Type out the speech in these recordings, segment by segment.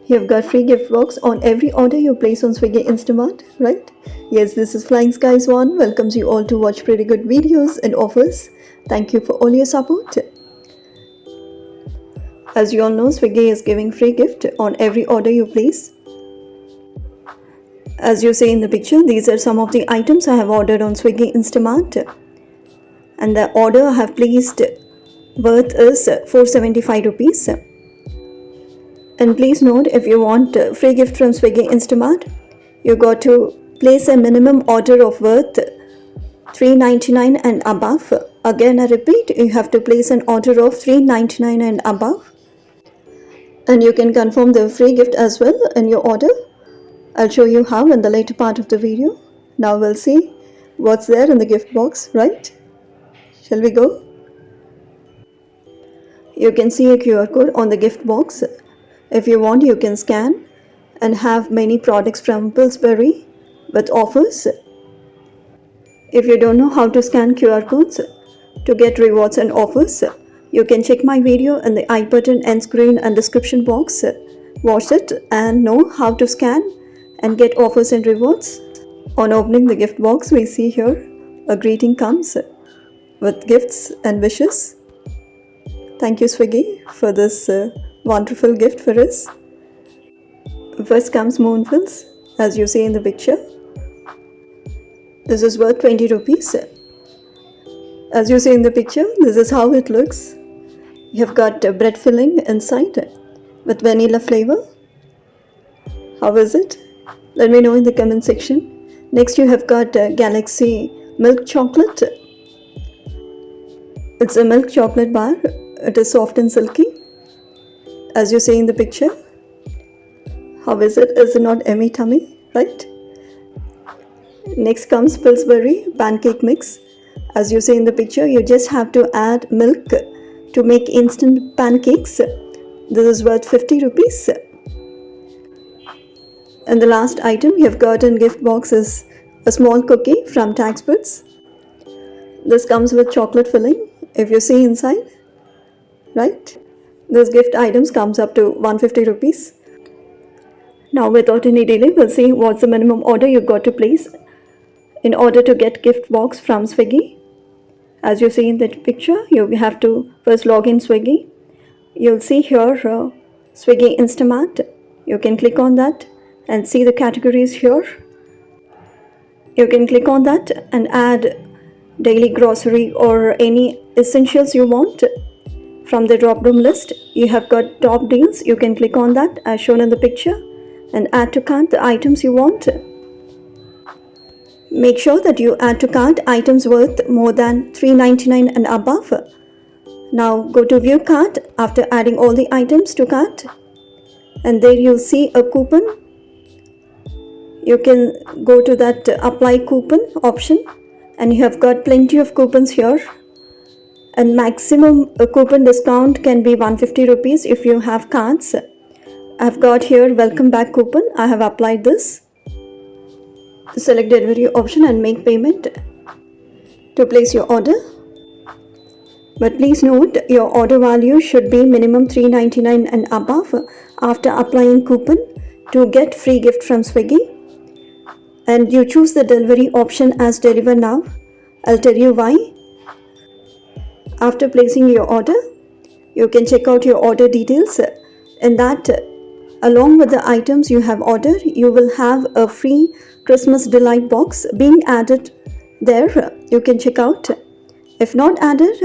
You've got free gift box on every order you place on Swiggy Instamart, right? Yes, this is Flying Skies One. Welcomes you all to watch pretty good videos and offers. Thank you for all your support. As you all know, Swiggy is giving free gift on every order you place. As you see in the picture, these are some of the items I have ordered on Swiggy Instamart. And the order I have placed worth is 475 rupees. And please note, if you want free gift from Swiggy Instamart, you got to place a minimum order of worth 399 and above. Again, I repeat, you have to place an order of 399 and above. And you can confirm the free gift as well in your order. I'll show you how in the later part of the video. Now we'll see what's there in the gift box, right? Shall we go? You can see a QR code on the gift box. If you want, you can scan and have many products from Pillsbury with offers. If you don't know how to scan QR codes to get rewards and offers, you can check my video in the I button, end screen and description box. Watch it and know how to scan and get offers and rewards. On opening the gift box, we see here a greeting comes with gifts and wishes. Thank you, Swiggy, for this wonderful gift for us. First comes moonfills, as you see in the picture. This is worth 20 rupees. As you see in the picture, this is how it looks. You have got bread filling inside with vanilla flavor. How is it? Let me know in the comment section. Next, you have got Galaxy milk chocolate. It's a milk chocolate bar. It is soft and silky, as you see in the picture. How is it? Is it not yummy tummy, right? Next comes Pillsbury pancake mix. As you see in the picture, you just have to add milk to make instant pancakes. This is worth 50 rupees. And the last item you have got in gift box is a small cookie from Taxbirds. This comes with chocolate filling, if you see inside. Right? This gift items comes up to 150 rupees. Now without any delay, we'll see what's the minimum order you got to place in order to get gift box from Swiggy. As you see in the picture, you have to first log in Swiggy. You'll see here Swiggy Instamart. You can click on that and see the categories here. You can click on that and add daily grocery or any essentials you want. From the drop-down list, you have got top deals. You can click on that as shown in the picture and add to cart the items you want. Make sure that you add to cart items worth more than 399 and above. Now go to view cart after adding all the items to cart, and there you'll see a coupon. You can go to that apply coupon option, and you have got plenty of coupons here. And maximum coupon discount can be 150 rupees if you have cards. I've got here welcome back coupon. I have applied this. Select delivery option and make payment to place your order. But please note, your order value should be minimum 399 and above after applying coupon to get free gift from Swiggy. And you choose the delivery option as deliver now. I'll tell you why. After placing your order, you can check out your order details. In that, along with the items you have ordered, you will have a free Christmas Delight box being added there. You can check out. If not added,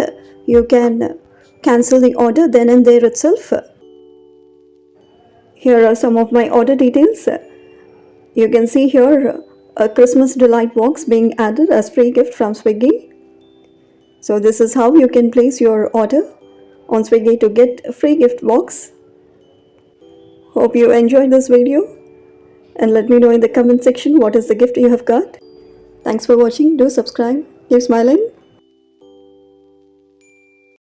you can cancel the order then and there itself. Here are some of my order details. You can see here a Christmas Delight box being added as free gift from Swiggy. So this is how you can place your order on Swiggy to get a free gift box. Hope you enjoyed this video and let me know in the comment section what is the gift you have got. Thanks for watching. Do subscribe. Keep smiling.